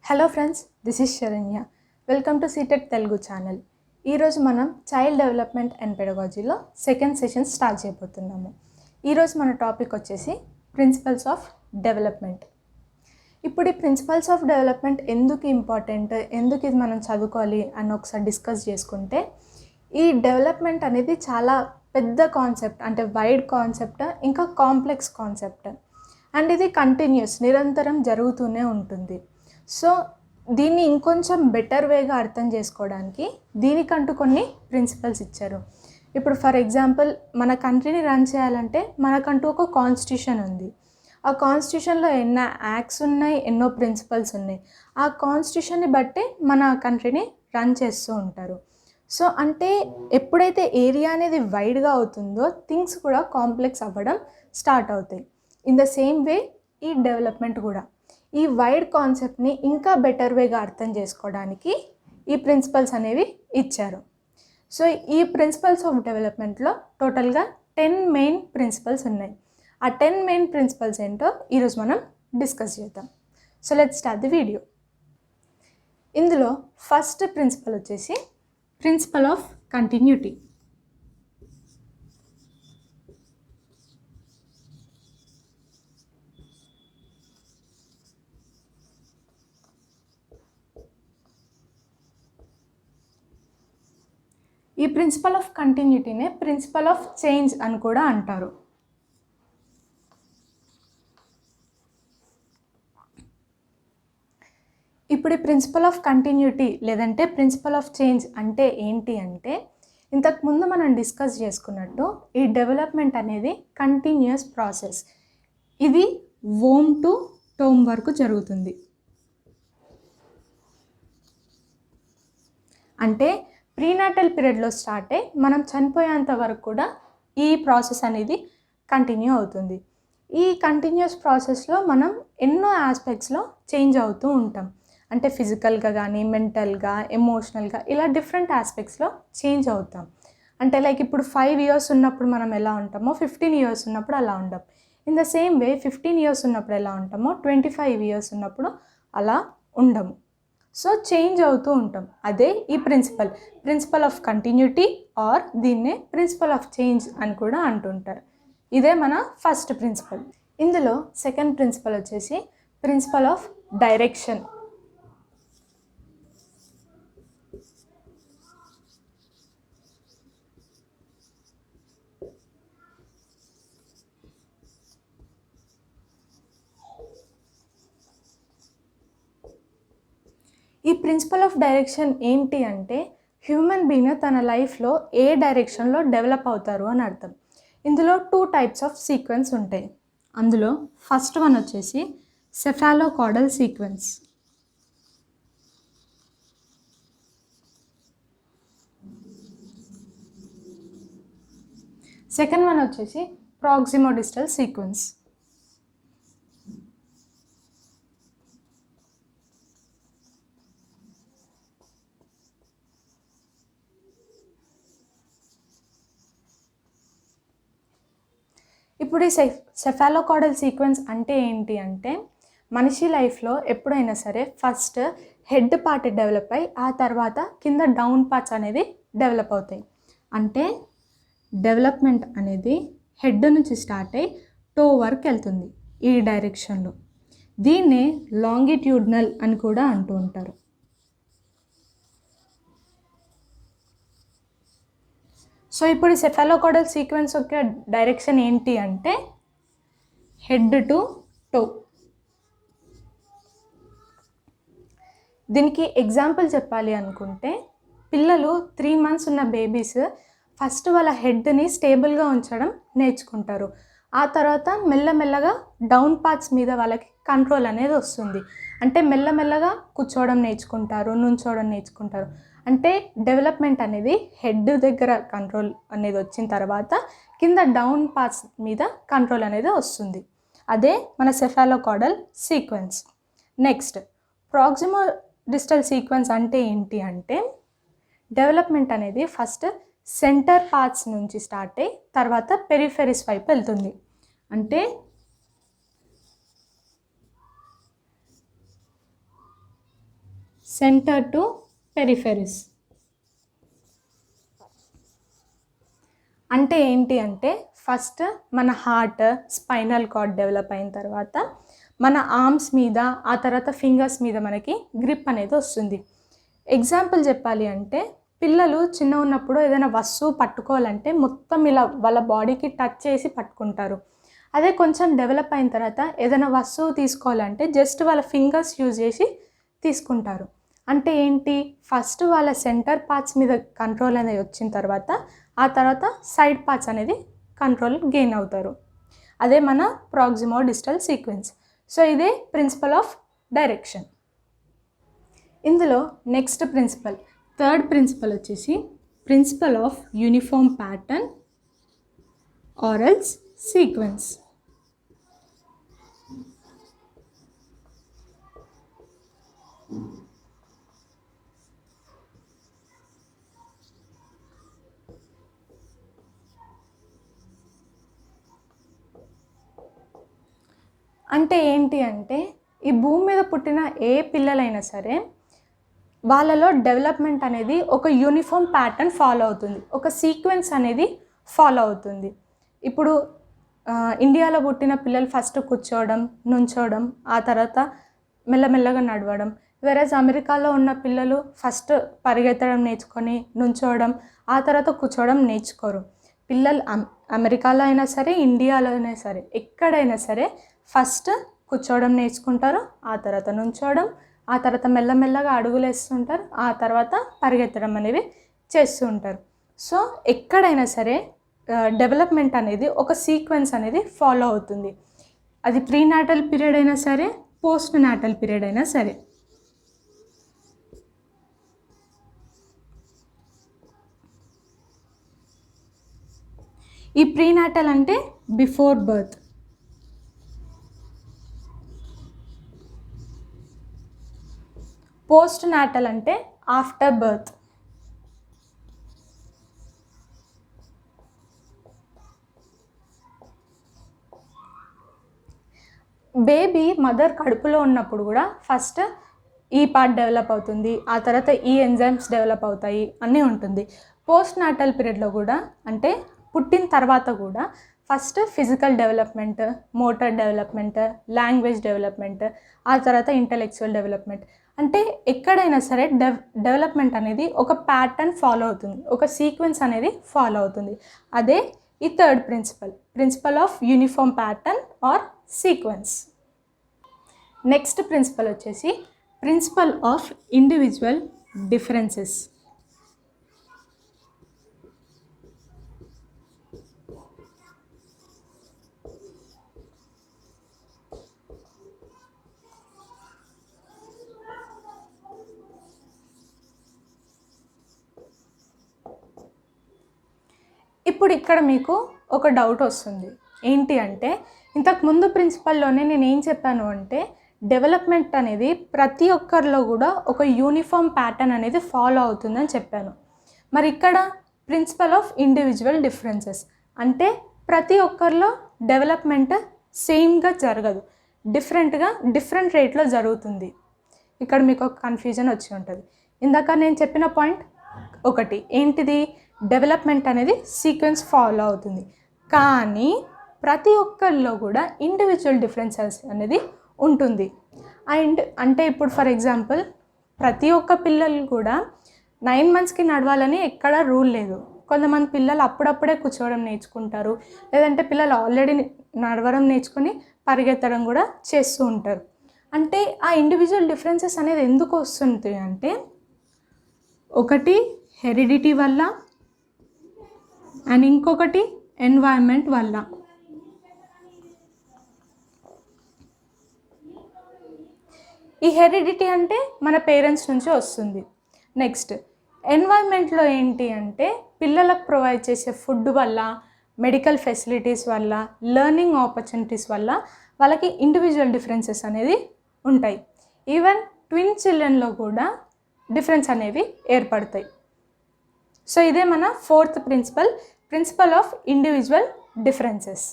Hello friends, this is Saranya. Welcome to CTET Telugu channel. ఈరోజు మనం child development and పెడగాలజీలో second session start చేయబోతున్నాము. ఈరోజు మన టాపిక్ వచ్చేసి ప్రిన్సిపల్స్ ఆఫ్ డెవలప్మెంట్. ఇప్పుడు ఈ ప్రిన్సిపల్స్ ఆఫ్ డెవలప్మెంట్ ఎందుకు ఇంపార్టెంట్, ఎందుకు ఇది మనం చదువుకోవాలి అని ఒకసారి డిస్కస్ చేసుకుంటే, ఈ డెవలప్మెంట్ అనేది చాలా పెద్ద కాన్సెప్ట్, అంటే వైడ్ కాన్సెప్ట్, ఇంకా కాంప్లెక్స్ కాన్సెప్ట్. అండ్ ఇది కంటిన్యూస్, నిరంతరం జరుగుతూనే ఉంటుంది. సో దీన్ని ఇంకొంచెం బెటర్ వేగా అర్థం చేసుకోవడానికి దీనికంటూ కొన్ని ప్రిన్సిపల్స్ ఇచ్చారు. ఇప్పుడు ఫర్ ఎగ్జాంపుల్, మన కంట్రీని రన్ చేయాలంటే మనకంటూ ఒక కాన్స్టిట్యూషన్ ఉంది. ఆ కాన్స్టిట్యూషన్లో ఎన్నో యాక్ట్స్ ఉన్నాయి, ఎన్నో ప్రిన్సిపల్స్ ఉన్నాయి. ఆ కాన్స్టిట్యూషన్ని బట్టి మన కంట్రీని రన్ చేస్తూ ఉంటారు. సో అంటే ఎప్పుడైతే ఏరియా అనేది వైడ్గా అవుతుందో థింగ్స్ కూడా కాంప్లెక్స్ అవ్వడం స్టార్ట్ అవుతాయి. ఇన్ ద సేమ్ వే ఈ డెవలప్మెంట్ కూడా ఈ వైడ్ కాన్సెప్ట్ని ఇంకా బెటర్ వేగా అర్థం చేసుకోవడానికి ఈ ప్రిన్సిపల్స్ అనేవి ఇచ్చారు. సో ఈ ప్రిన్సిపల్స్ ఆఫ్ డెవలప్మెంట్లో టోటల్గా 10 మెయిన్ ప్రిన్సిపల్స్ ఉన్నాయి. ఆ 10 మెయిన్ ప్రిన్సిపల్స్ ఏంటో ఈరోజు మనం డిస్కస్ చేద్దాం. So let's start the video. ఇందులో ఫస్ట్ ప్రిన్సిపల్ వచ్చేసి ప్రిన్సిపల్ ఆఫ్ కంటిన్యూటీ. ఈ ప్రిన్సిపల్ ఆఫ్ కంటిన్యూటీనే ప్రిన్సిపల్ ఆఫ్ చేంజ్ అని కూడా అంటారు. ఇప్పుడు ఈ ప్రిన్సిపల్ ఆఫ్ కంటిన్యూటీ లేదంటే ప్రిన్సిపల్ ఆఫ్ చేంజ్ అంటే ఏంటి అంటే, ఇంతకుముందు మనం డిస్కస్ చేసుకున్నట్టు ఈ డెవలప్మెంట్ అనేది కంటిన్యూస్ ప్రాసెస్. ఇది వోమ్ టు టోమ్ వరకు జరుగుతుంది. అంటే ప్రీనాటల్ పీరియడ్లో స్టార్ట్ అయ్యి మనం చనిపోయేంత వరకు కూడా ఈ ప్రాసెస్ అనేది కంటిన్యూ అవుతుంది. ఈ కంటిన్యూస్ ప్రాసెస్లో మనం ఎన్నో ఆస్పెక్ట్స్లో చేంజ్ అవుతూ ఉంటాం. అంటే ఫిజికల్గా కానీ, మెంటల్గా, ఎమోషనల్గా, ఇలా డిఫరెంట్ ఆస్పెక్ట్స్లో చేంజ్ అవుతాం. అంటే లైక్ ఇప్పుడు 5 years ఉన్నప్పుడు మనం ఎలా ఉంటామో 15 years ఉన్నప్పుడు అలా ఉంటాం. In the same way 15 years ఉన్నప్పుడు ఎలా ఉంటామో 25 years ఉన్నప్పుడు అలా ఉండము. సో చేంజ్ అవుతూ ఉంటాం. అదే ఈ ప్రిన్సిపల్ ఆఫ్ కంటిన్యూటీ ఆర్ దీన్నే ప్రిన్సిపల్ ఆఫ్ చేంజ్ అని కూడా అంటుంటారు. ఇదే మన ఫస్ట్ ప్రిన్సిపల్. ఇందులో సెకండ్ ప్రిన్సిపల్ వచ్చేసి ప్రిన్సిపల్ ఆఫ్ డైరెక్షన్. ఈ ప్రిన్సిపల్ ఆఫ్ డైరెక్షన్ ఏంటి అంటే, హ్యూమన్ బీయింగ్ తన లైఫ్లో ఏ డైరెక్షన్లో డెవలప్ అవుతారు అని అర్థం. ఇందులో 2 types ఆఫ్ సీక్వెన్స్ ఉంటాయి. అందులో ఫస్ట్ వన్ వచ్చేసి సెఫాలోకార్డల్ సీక్వెన్స్. సెకండ్ వన్ వచ్చేసి ప్రాక్సిమోడిస్టల్ సీక్వెన్స్. ఇప్పుడు ఈ సెఫాలోకార్డల్ సీక్వెన్స్ అంటే ఏంటి అంటే, మనిషి లైఫ్లో ఎప్పుడైనా సరే ఫస్ట్ హెడ్ పార్ట్ డెవలప్ అయ్యి ఆ తర్వాత కింద డౌన్ పార్ట్స్ అనేది డెవలప్ అవుతాయి. అంటే డెవలప్మెంట్ అనేది హెడ్ నుంచి స్టార్ట్ అయ్యి టో వరకు వెళ్తుంది ఈ డైరెక్షన్లో. దీన్నే లాంగిట్యూడ్నల్ అని కూడా అంటూ ఉంటారు. సో ఇప్పుడు ఈ సెఫాలోకార్డల్ సీక్వెన్స్ యొక్క డైరెక్షన్ ఏంటి అంటే హెడ్ టు టో. దీనికి ఎగ్జాంపుల్ చెప్పాలి అనుకుంటే, పిల్లలు 3 months ఉన్న బేబీస్ ఫస్ట్ వాళ్ళ హెడ్ని స్టేబుల్గా ఉంచడం నేర్చుకుంటారు. ఆ తర్వాత మెల్లమెల్లగా డౌన్ పార్ట్స్ మీద వాళ్ళకి కంట్రోల్ అనేది వస్తుంది. అంటే మెల్లమెల్లగా కూర్చోవడం నేర్చుకుంటారు, నుంచోవడం నేర్చుకుంటారు. అంటే డెవలప్మెంట్ అనేది హెడ్ దగ్గర కంట్రోల్ అనేది వచ్చిన తర్వాత కింద డౌన్ పార్ట్స్ మీద కంట్రోల్ అనేది వస్తుంది. అదే మన సెఫాలోకార్డల్ సీక్వెన్స్. నెక్స్ట్ ప్రాక్సిమోడిస్టల్ సీక్వెన్స్ అంటే ఏంటి అంటే, డెవలప్మెంట్ అనేది ఫస్ట్ సెంటర్ పార్ట్స్ నుంచి స్టార్ట్ అయ్యి తర్వాత పెరిఫెరీస్ వైపు వెళ్తుంది. అంటే సెంటర్ టు పెరిఫెరీస్. అంటే ఏంటి అంటే ఫస్ట్ మన హార్ట్, స్పైనల్ కార్డ్ డెవలప్ అయిన తర్వాత మన ఆర్మ్స్ మీద, ఆ తర్వాత ఫింగర్స్ మీద మనకి గ్రిప్ అనేది వస్తుంది. ఎగ్జాంపుల్ చెప్పాలి అంటే పిల్లలు చిన్న ఉన్నప్పుడు ఏదైనా వస్తువు పట్టుకోవాలంటే మొత్తం ఇలా వాళ్ళ బాడీకి టచ్ చేసి పట్టుకుంటారు. అదే కొంచెం డెవలప్ అయిన తర్వాత ఏదైనా వస్తువు తీసుకోవాలంటే జస్ట్ వాళ్ళ ఫింగర్స్ యూజ్ చేసి తీసుకుంటారు. అంటే ఏంటి, ఫస్ట్ వాళ్ళ సెంటర్ పార్ట్స్ మీద కంట్రోల్ అనేది వచ్చిన తర్వాత ఆ తర్వాత సైడ్ పార్ట్స్ అనేది కంట్రోల్ గెయిన్ అవుతారు. అదే మన ప్రాక్సిమో డిస్టల్ సీక్వెన్స్. సో ఇదే ప్రిన్సిపల్ ఆఫ్ డైరెక్షన్. ఇందులో నెక్స్ట్ ప్రిన్సిపల్, థర్డ్ ప్రిన్సిపల్ వచ్చేసి principle of uniform pattern or else sequence. అంటే ఏంటి అంటే ఈ భూమి మీద పుట్టిన ఏ పిల్లలైనా సరే వాళ్ళలో డెవలప్మెంట్ అనేది ఒక యూనిఫామ్ ప్యాటర్న్ ఫాలో అవుతుంది, ఒక సీక్వెన్స్ అనేది ఫాలో అవుతుంది. ఇప్పుడు ఇండియాలో పుట్టిన పిల్లలు ఫస్ట్ కూర్చోవడం, నుంచోవడం, ఆ తర్వాత మెల్లమెల్లగా నడవడం. వేరేజ్ అమెరికాలో ఉన్న పిల్లలు ఫస్ట్ పరిగెత్తడం నేర్చుకొని నుంచోవడం, ఆ తర్వాత కూర్చోవడం నేర్చుకోరు. పిల్లలు అమెరికాలో అయినా సరే, ఇండియాలో అయినా సరే, ఎక్కడైనా సరే ఫస్ట్ కూర్చోవడం నేర్చుకుంటారు, ఆ తర్వాత నుంచోవడం, ఆ తర్వాత మెల్లమెల్లగా అడుగులు వేస్తుంటారు, ఆ తర్వాత పరిగెత్తడం అనేవి చేస్తూ ఉంటారు. సో ఎక్కడైనా సరే డెవలప్మెంట్ అనేది ఒక సీక్వెన్స్ అనేది ఫాలో అవుతుంది. అది ప్రీనాటల్ పీరియడ్ అయినా సరే, పోస్ట్ నాటల్ పీరియడ్ అయినా సరే. ఈ ప్రీనాటల్ అంటే బిఫోర్ బర్త్, పోస్ట్ నాటల్ అంటే ఆఫ్టర్ బర్త్. బేబీ మదర్ కడుపులో ఉన్నప్పుడు కూడా ఫస్ట్ ఈ పార్ట్ డెవలప్ అవుతుంది, ఆ తర్వాత ఈ ఎంజైమ్స్ డెవలప్ అవుతాయి అన్నీ ఉంటుంది. పోస్ట్ నాటల్ పీరియడ్లో కూడా అంటే పుట్టిన తర్వాత కూడా first physical development, motor development, language development, ఆ తర్వాత ఇంటెలెక్చువల్ డెవలప్మెంట్. అంటే ఎక్కడైనా సరే డెవలప్మెంట్ అనేది ఒక ప్యాటర్న్ ఫాలో అవుతుంది, ఒక సీక్వెన్స్ అనేది ఫాలో అవుతుంది. అదే ఈ third principle of uniform pattern or sequence. Next principle వచ్చేసి ప్రిన్సిపల్ ఆఫ్ ఇండివిజువల్ డిఫరెన్సెస్. ఇప్పుడు ఇక్కడ మీకు ఒక డౌట్ వస్తుంది, ఏంటి అంటే ఇంతకుముందు ప్రిన్సిపల్లోనే నేను ఏం చెప్పాను అంటే డెవలప్మెంట్ అనేది ప్రతి ఒక్కరిలో కూడా ఒక యూనిఫామ్ ప్యాటర్న్ అనేది ఫాలో అవుతుందని చెప్పాను. మరి ఇక్కడ ప్రిన్సిపల్ ఆఫ్ ఇండివిజువల్ డిఫరెన్సెస్ అంటే ప్రతి ఒక్కరిలో డెవలప్మెంట్ సేమ్గా జరగదు, డిఫరెంట్ రేట్లో జరుగుతుంది. ఇక్కడ మీకు ఒక కన్ఫ్యూజన్ వచ్చి ఉంటుంది. ఇందాక నేను చెప్పిన పాయింట్ ఒకటి ఏంటిది, డెవలప్మెంట్ అనేది సీక్వెన్స్ ఫాలో అవుతుంది, కానీ ప్రతి ఒక్కరిలో కూడా ఇండివిజువల్ డిఫరెన్సెస్ అనేది ఉంటుంది. అండ్ అంటే ఇప్పుడు ఫర్ ఎగ్జాంపుల్ ప్రతి ఒక్క పిల్లలు కూడా 9 monthsకి నడవాలని ఎక్కడా రూల్ లేదు. కొంతమంది పిల్లలు అప్పుడప్పుడే కూర్చోవడం నేర్చుకుంటారు, లేదంటే పిల్లలు ఆల్రెడీ నడవడం నేర్చుకొని పరిగెత్తడం కూడా చేస్తూ ఉంటారు. అంటే ఆ ఇండివిజువల్ డిఫరెన్సెస్ అనేది ఎందుకు వస్తుంది అంటే ఒకటి హెరిడిటీ వల్ల అండ్ ఇంకొకటి ఎన్వైరన్మెంట్ వల్ల. ఈ హెరిడిటీ అంటే మన పేరెంట్స్ నుంచి వస్తుంది. నెక్స్ట్ ఎన్వైరన్మెంట్లో ఏంటి అంటే పిల్లలకు ప్రొవైడ్ చేసే ఫుడ్ వల్ల, మెడికల్ ఫెసిలిటీస్ వల్ల, లెర్నింగ్ ఆపర్చునిటీస్ వల్ల వాళ్ళకి ఇండివిజువల్ డిఫరెన్సెస్ అనేది ఉంటాయి. ఈవెన్ ట్విన్ చిల్డ్రన్లో కూడా డిఫరెన్స్ అనేవి ఏర్పడతాయి. సో ఇదే మన fourth principle of individual differences.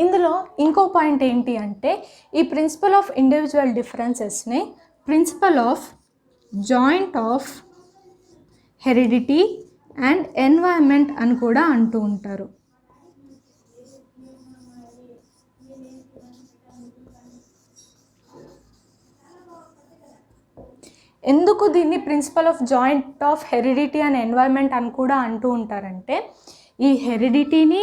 ఇందులో ఇంకో పాయింట్ ఏంటి అంటే ఈ ప్రిన్సిపల్ ఆఫ్ ఇండివిజువల్ డిఫరెన్సెస్ని principle of joint of heredity and environment అని కూడా అంటూ ఉంటారు. ఎందుకు దీన్ని principle of joint of heredity and environment అని కూడా అంటూ ఉంటారంటే, ఈ హెరిడిటీని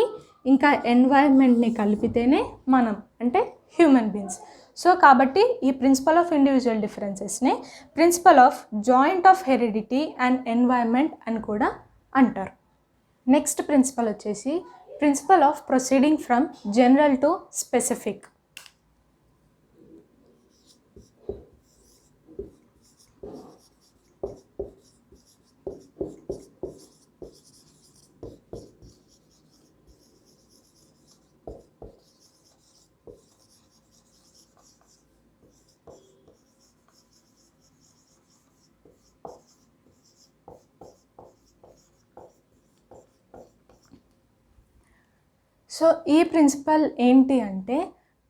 ఇంకా ఎన్వైరన్మెంట్ని కలిపితేనే మనం అంటే హ్యూమన్ బీయింగ్స్. సో కాబట్టి ఈ ప్రిన్సిపల్ ఆఫ్ ఇండివిజువల్ డిఫరెన్సెస్ని principle of joint of heredity and environment అని కూడా అంటారు. నెక్స్ట్ ప్రిన్సిపల్ వచ్చేసి principle of proceeding from general to specific. So ఈ ప్రిన్సిపల్ ఏంటి అంటే,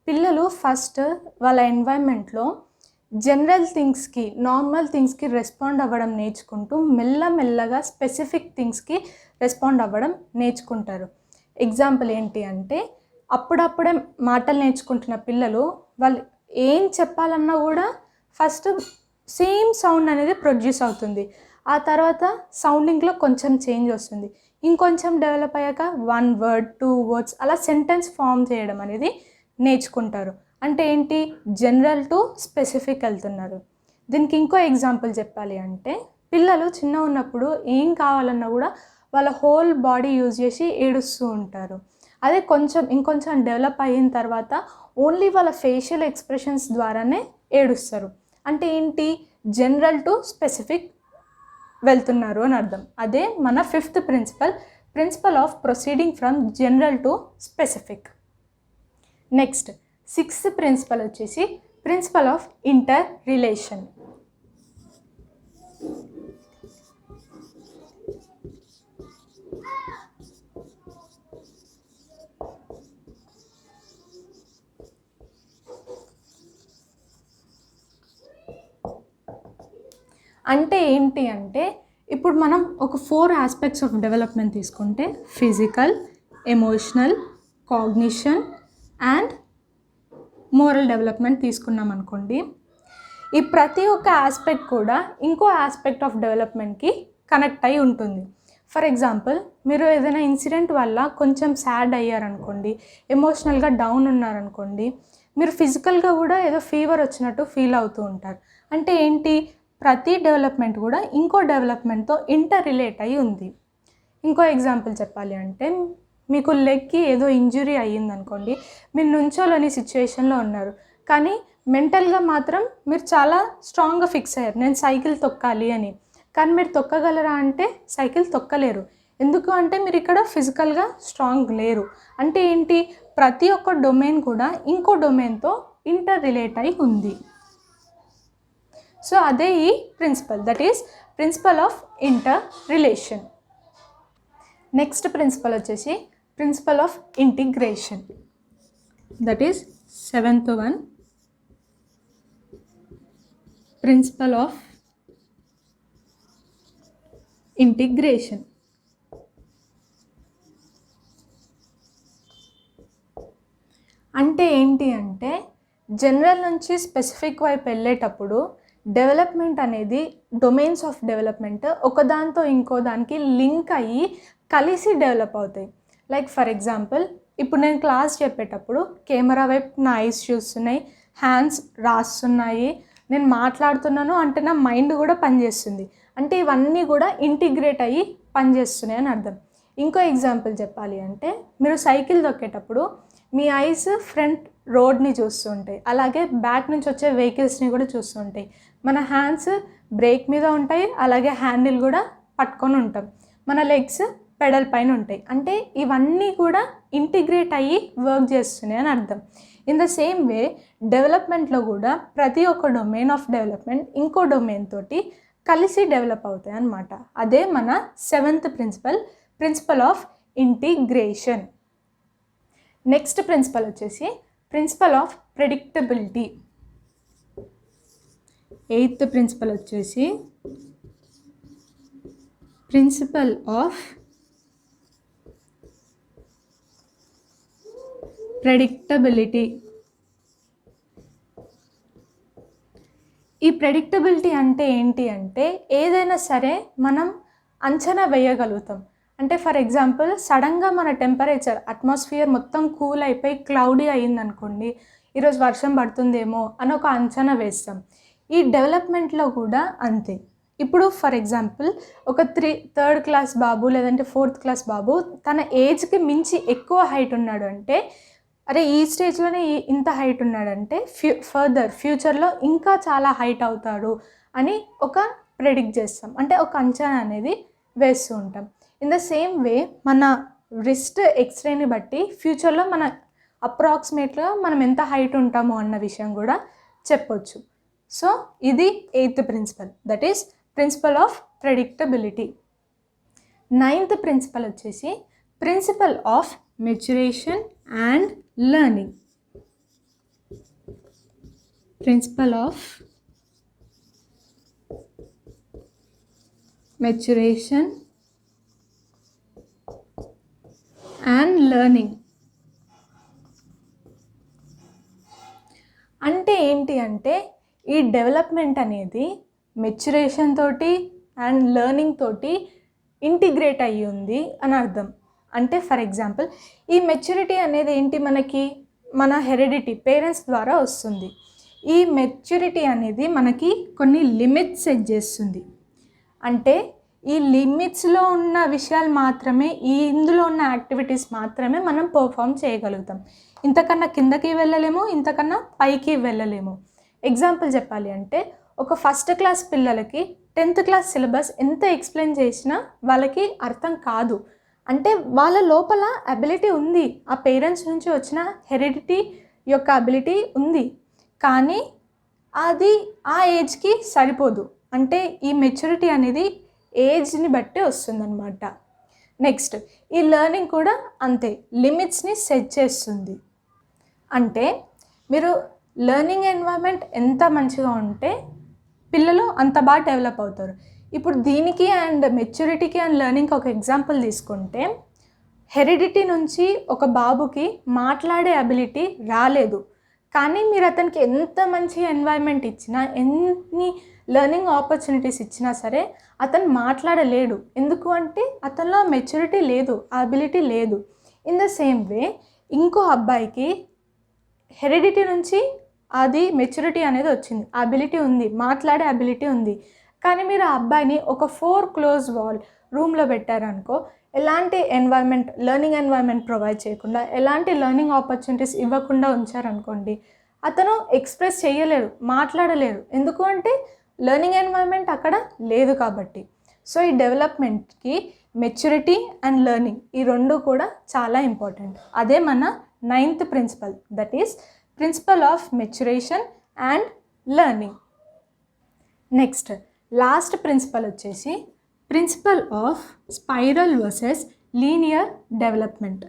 పిల్లలు ఫస్ట్ వాళ్ళ ఎన్వైరన్మెంట్లో జనరల్ థింగ్స్కి, నార్మల్ థింగ్స్కి రెస్పాండ్ అవ్వడం నేర్చుకుంటూ మెల్లమెల్లగా స్పెసిఫిక్ థింగ్స్కి రెస్పాండ్ అవ్వడం నేర్చుకుంటారు. ఎగ్జాంపుల్ ఏంటి అంటే, అప్పుడప్పుడే మాటలు నేర్చుకుంటున్న పిల్లలు వాళ్ళు ఏం చెప్పాలన్నా కూడా ఫస్ట్ సేమ్ సౌండ్ అనేది ప్రొడ్యూస్ అవుతుంది. ఆ తర్వాత సౌండింగ్లో కొంచెం చేంజ్ వస్తుంది. ఇంకొంచెం డెవలప్ అయ్యాక 1 వర్డ్ 2 వర్డ్స్ అలా సెంటెన్స్ ఫామ్ చేయడం అనేది నేర్చుకుంటారు. అంటే ఏంటి, జనరల్ టు స్పెసిఫిక్ వెళ్తున్నారు. దీనికి ఇంకో ఎగ్జాంపుల్ చెప్పాలి అంటే, పిల్లలు చిన్న ఉన్నప్పుడు ఏం కావాలన్నా కూడా వాళ్ళ హోల్ బాడీ యూజ్ చేసి ఏడుస్తూ ఉంటారు. అదే ఇంకొంచెం డెవలప్ అయిన తర్వాత ఓన్లీ వాళ్ళ ఫేషియల్ ఎక్స్ప్రెషన్స్ ద్వారానే ఏడుస్తారు. అంటే ఏంటి, జనరల్ టు స్పెసిఫిక్ వెళ్తున్నారు అని అర్థం. అదే మన 5th principle of proceeding from general to specific. Next 6th principle వచ్చేసి ప్రిన్సిపల్ ఆఫ్ ఇంటర్ రిలేషన్. అంటే ఏంటి అంటే, ఇప్పుడు మనం ఒక 4 ఆస్పెక్ట్స్ ఆఫ్ డెవలప్మెంట్ తీసుకుంటే, physical, emotional, cognition and moral development తీసుకున్నాం అనుకోండి. ఈ ప్రతి ఒక్క ఆస్పెక్ట్ కూడా ఇంకో ఆస్పెక్ట్ ఆఫ్ డెవలప్మెంట్కి కనెక్ట్ అయి ఉంటుంది. ఫర్ ఎగ్జాంపుల్, మీరు ఏదైనా ఇన్సిడెంట్ వల్ల కొంచెం సాడ్ అయ్యారనుకోండి, ఎమోషనల్గా డౌన్ ఉన్నారనుకోండి, మీరు ఫిజికల్గా కూడా ఏదో ఫీవర్ వచ్చినట్టు ఫీల్ అవుతూ ఉంటారు. అంటే ఏంటి, ప్రతి డెవలప్మెంట్ కూడా ఇంకో డెవలప్మెంట్తో ఇంటర్ రిలేట్ అయి ఉంది. ఇంకో ఎగ్జాంపుల్ చెప్పాలి అంటే, మీకు లెగ్కి ఏదో ఇంజురీ అయ్యిందనుకోండి, మీరు నుంచోలేని సిచ్యువేషన్లో ఉన్నారు, కానీ మెంటల్గా మాత్రం మీరు చాలా స్ట్రాంగ్గా ఫిక్స్ అయ్యారు, నేను సైకిల్ తొక్కాలి అని. కానీ మీరు తొక్కగలరా అంటే సైకిల్ తొక్కలేరు. ఎందుకు అంటే మీరు ఇక్కడ ఫిజికల్గా స్ట్రాంగ్ లేరు. అంటే ఏంటి, ప్రతి ఒక్క డొమైన్ కూడా ఇంకో డొమైన్తో ఇంటర్ రిలేట్ అయి ఉంది. సో అదే ఈ principle, that is principle of interrelation. Next principle వచ్చేసి principle of integration, that is 7th one, principle of integration. అంటే ఏంటి అంటే, జనరల్ నుంచి స్పెసిఫిక్ వైపు వెళ్ళేటప్పుడు డెవలప్మెంట్ అనేది, డొమైన్స్ ఆఫ్ డెవలప్మెంట్ ఒకదాంతో ఇంకో దానికి లింక్ అయ్యి కలిసి డెవలప్ అవుతాయి. లైక్ ఫర్ ఎగ్జాంపుల్, ఇప్పుడు నేను క్లాస్ చెప్పేటప్పుడు కెమెరా వైపు నా ఐస్ చూస్తున్నాయి, హ్యాండ్స్ రాస్తున్నాయి, నేను మాట్లాడుతున్నాను అంటే నా మైండ్ కూడా పనిచేస్తుంది. అంటే ఇవన్నీ కూడా ఇంటిగ్రేట్ అయ్యి పనిచేస్తున్నాయి అని అర్థం. ఇంకో ఎగ్జాంపుల్ చెప్పాలి అంటే, మీరు సైకిల్ తొక్కేటప్పుడు మీ ఐస్ ఫ్రంట్ రోడ్ని చూస్తూ ఉంటాయి, అలాగే బ్యాక్ నుంచి వచ్చే వెహికల్స్ని కూడా చూస్తూ ఉంటాయి. మన హ్యాండ్స్ బ్రేక్ మీద ఉంటాయి, అలాగే హ్యాండిల్ కూడా పట్టుకొని ఉంటాం. మన లెగ్స్ పెడల్ పైన ఉంటాయి. అంటే ఇవన్నీ కూడా ఇంటిగ్రేట్ అయ్యి వర్క్ చేస్తున్నాయి అని అర్థం. ఇన్ ద సేమ్ వే డెవలప్మెంట్లో కూడా ప్రతి ఒక్క డొమైన్ ఆఫ్ డెవలప్మెంట్ ఇంకో డొమైన్ తోటి కలిసి డెవలప్ అవుతాయి అన్నమాట. అదే మన 7th principle of integration. Next principle వచ్చేసి principle of predictability. Eighth principle వచ్చేసి ప్రిన్సిపల్ ఆఫ్ ప్రెడిక్టబిలిటీ. ఈ ప్రెడిక్టబిలిటీ అంటే ఏంటి అంటే ఏదైనా సరే మనం అంచనా వేయగలుగుతాం. అంటే ఫర్ ఎగ్జాంపుల్ సడన్గా మన టెంపరేచర్ అట్మాస్ఫియర్ మొత్తం కూల్ అయిపోయి క్లౌడీ అయ్యిందనుకోండి, ఈరోజు వర్షం పడుతుందేమో అని ఒక అంచనా వేస్తాం. ఈ డెవలప్మెంట్లో కూడా అంతే. ఇప్పుడు ఫర్ ఎగ్జాంపుల్ ఒక థర్డ్ క్లాస్ బాబు లేదంటే ఫోర్త్ క్లాస్ బాబు తన ఏజ్కి మించి ఎక్కువ హైట్ ఉన్నాడు అంటే, అరే ఈ స్టేజ్లోనే ఇంత హైట్ ఉన్నాడంటే ఫర్దర్ ఫ్యూచర్లో ఇంకా చాలా హైట్ అవుతాడు అని ఒక ప్రెడిక్ట్ చేస్తాం, అంటే ఒక అంచనా అనేది వేస్తూ ఉంటాం. ఇన్ ద సేమ్ వే మన రిస్ట్ ఎక్స్రేని బట్టి ఫ్యూచర్లో మన అప్రాక్సిమేట్గా మనం ఎంత హైట్ ఉంటామో అన్న విషయం కూడా చెప్పొచ్చు. సో ఇది eighth principle, that is principle of predictability. Ninth principle వచ్చేసి principle of maturation and learning. Principle of maturation and learning అంటే ఏంటి అంటే ఈ డెవలప్మెంట్ అనేది మెచ్యురేషన్ తోటి అండ్ లెర్నింగ్ తోటి ఇంటిగ్రేట్ అయ్యి ఉంది అని అర్థం. అంటే ఫర్ ఎగ్జాంపుల్ ఈ మెచ్యూరిటీ అనేది ఏంటి, మనకి మన హెరిడిటీ పేరెంట్స్ ద్వారా వస్తుంది. ఈ మెచ్యూరిటీ అనేది మనకి కొన్ని లిమిట్స్ సెట్ చేస్తుంది. అంటే ఈ లిమిట్స్లో ఉన్న విషయాలు మాత్రమే, ఇందులో ఉన్న యాక్టివిటీస్ మాత్రమే మనం పర్ఫామ్ చేయగలుగుతాం. ఇంతకన్నా కిందకి వెళ్ళలేము, ఇంతకన్నా పైకి వెళ్ళలేము. ఎగ్జాంపుల్ చెప్పాలి అంటే ఒక ఫస్ట్ క్లాస్ పిల్లలకి 10th క్లాస్ సిలబస్ ఎంత ఎక్స్ప్లెయిన్ చేసినా వాళ్ళకి అర్థం కాదు. అంటే వాళ్ళ లోపల అబిలిటీ ఉంది, ఆ పేరెంట్స్ నుంచి వచ్చిన హెరిడిటీ యొక్క అబిలిటీ ఉంది, కానీ అది ఆ ఏజ్కి సరిపోదు. అంటే ఈ మెచ్యూరిటీ అనేది ఏజ్ని బట్టి వస్తుందన్నమాట. నెక్స్ట్ ఈ లెర్నింగ్ కూడా అంతే, లిమిట్స్ని సెట్ చేస్తుంది. అంటే మీరు లెర్నింగ్ ఎన్వైర్న్మెంట్ ఎంత మంచిగా ఉంటే పిల్లలు అంత బాగా డెవలప్ అవుతారు. ఇప్పుడు దీనికి అండ్ మెచ్యూరిటీకి అండ్ లెర్నింగ్కి ఒక ఎగ్జాంపుల్ తీసుకుంటే, హెరిడిటీ నుంచి ఒక బాబుకి మాట్లాడే అబిలిటీ రాలేదు, కానీ మీరు అతనికి ఎంత మంచి ఎన్వైర్న్మెంట్ ఇచ్చినా, ఎన్ని లెర్నింగ్ ఆపర్చునిటీస్ ఇచ్చినా సరే అతను మాట్లాడలేడు. ఎందుకు అంటే అతనిలో మెచ్యూరిటీ లేదు, ఆ అబిలిటీ లేదు. ఇన్ ద సేమ్ వే ఇంకో అబ్బాయికి హెరిడిటీ నుంచి అది మెచ్యూరిటీ అనేది వచ్చింది, ఆ అబిలిటీ ఉంది, మాట్లాడే అబిలిటీ ఉంది, కానీ మీరు ఆ అబ్బాయిని ఒక 4 క్లోజ్ వాల్ రూమ్లో పెట్టారనుకో, ఎలాంటి ఎన్వైర్న్మెంట్, లెర్నింగ్ ఎన్వైర్న్మెంట్ ప్రొవైడ్ చేయకుండా, ఎలాంటి లెర్నింగ్ ఆపర్చునిటీస్ ఇవ్వకుండా ఉంచారనుకోండి, అతను ఎక్స్ప్రెస్ చేయలేడు, మాట్లాడలేడు. ఎందుకు అంటే లెర్నింగ్ ఎన్వైర్న్మెంట్ అక్కడ లేదు కాబట్టి. సో ఈ డెవలప్మెంట్కి మెచ్యూరిటీ అండ్ లెర్నింగ్ ఈ రెండు కూడా చాలా ఇంపార్టెంట్. అదే మన 9th principle, that is principle of maturation and learning. Next last principle వచ్చేసి principle of spiral versus linear development.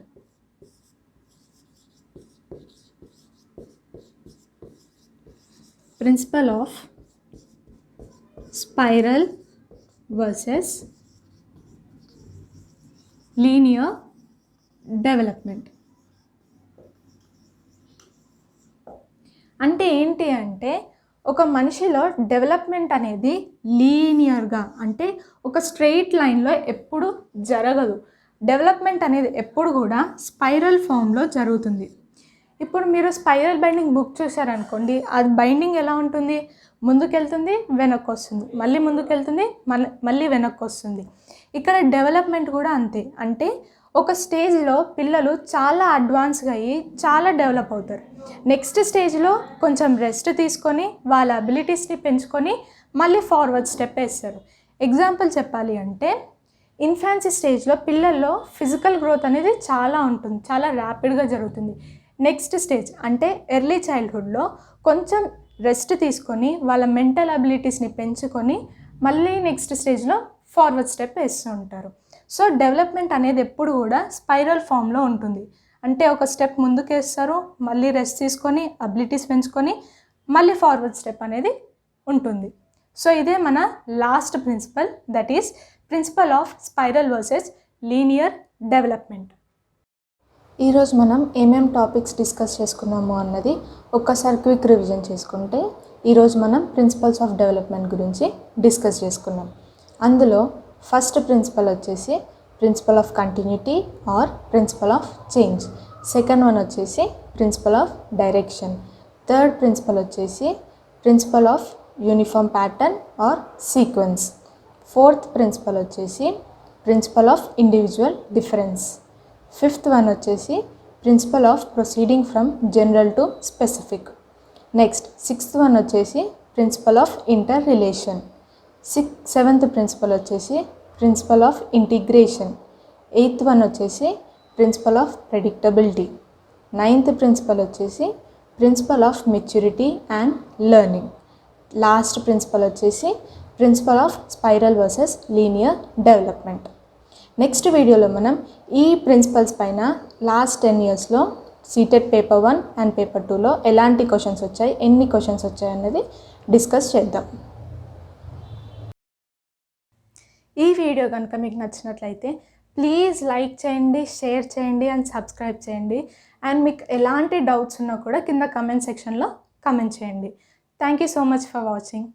Principle of spiral versus linear development అంటే ఏంటి అంటే ఒక మనిషిలో డెవలప్మెంట్ అనేది లీనియర్గా, అంటే ఒక స్ట్రెయిట్ లైన్లో ఎప్పుడు జరగదు. డెవలప్మెంట్ అనేది ఎప్పుడు కూడా స్పైరల్ ఫామ్లో జరుగుతుంది. ఇప్పుడు మీరు స్పైరల్ బైండింగ్ బుక్ చూసారనుకోండి, అది బైండింగ్ ఎలా ఉంటుంది, ముందుకెళ్తుంది, వెనక్కి వస్తుంది, మళ్ళీ ముందుకెళ్తుంది, మళ్ళీ వెనక్కి వస్తుంది. ఇక్కడ డెవలప్మెంట్ కూడా అంతే. అంటే ఒక స్టేజ్లో పిల్లలు చాలా అడ్వాన్స్గా అయ్యి చాలా డెవలప్ అవుతారు. నెక్స్ట్ స్టేజ్లో కొంచెం రెస్ట్ తీసుకొని వాళ్ళ అబిలిటీస్ని పెంచుకొని మళ్ళీ ఫార్వర్డ్ స్టెప్ వేస్తారు. ఎగ్జాంపుల్ చెప్పాలి అంటే ఇన్ఫాన్సీ స్టేజ్లో పిల్లల్లో ఫిజికల్ గ్రోత్ అనేది చాలా ఉంటుంది, చాలా ర్యాపిడ్గా జరుగుతుంది. నెక్స్ట్ స్టేజ్ అంటే ఎర్లీ చైల్డ్హుడ్లో కొంచెం రెస్ట్ తీసుకొని వాళ్ళ మెంటల్ అబిలిటీస్ని పెంచుకొని మళ్ళీ నెక్స్ట్ స్టేజ్లో ఫార్వర్డ్ స్టెప్ వేస్తూ ఉంటారు. సో డెవలప్మెంట్ అనేది ఎప్పుడు కూడా స్పైరల్ ఫామ్లో ఉంటుంది. అంటే ఒక స్టెప్ ముందుకు వేస్తారు, మళ్ళీ రెస్ట్ తీసుకొని అబిలిటీస్ పెంచుకొని మళ్ళీ ఫార్వర్డ్ స్టెప్ అనేది ఉంటుంది. సో ఇదే మన last principle, that is principle of spiral versus linear development. ఈరోజు మనం ఏమేం టాపిక్స్ డిస్కస్ చేసుకున్నాము అన్నది ఒక్కసారి క్విక్ రివిజన్ చేసుకుంటే, ఈరోజు మనం ప్రిన్సిపల్స్ ఆఫ్ డెవలప్మెంట్ గురించి డిస్కస్ చేసుకున్నాం. అందులో ఫస్ట్ ప్రిన్సిపల్ వచ్చేసి principle of continuity or principle of change. Second one వచ్చేసి principle of direction. Third principle వచ్చేసి principle of uniform pattern or sequence. Fourth principle వచ్చేసి principle of individual difference. Fifth one వచ్చేసి principle of proceeding from general to specific. Next sixth one వచ్చేసి principle of interrelation. Seventh principle వచ్చేసి principle of integration. Eighth one వచ్చేసి principle of predictability. Ninth principle వచ్చేసి principle of maturity and learning. Last principle వచ్చేసి principle of spiral versus linear development. Next వీడియోలో మనం ఈ principles పైన last 10 yearsలో CTET paper 1 and paper 2లో ఎలాంటి క్వశ్చన్స్ వచ్చాయి, ఎన్ని క్వశ్చన్స్ వచ్చాయి అన్నది డిస్కస్ చేద్దాం. ఈ వీడియో కనుక మీకు నచ్చినట్లయితే ప్లీజ్ లైక్ చేయండి, షేర్ చేయండి అండ్ సబ్స్క్రైబ్ చేయండి. అండ్ మీకు ఎలాంటి డౌట్స్ ఉన్నా కూడా కింద కమెంట్ సెక్షన్లో కమెంట్ చేయండి. Thank you so much for watching.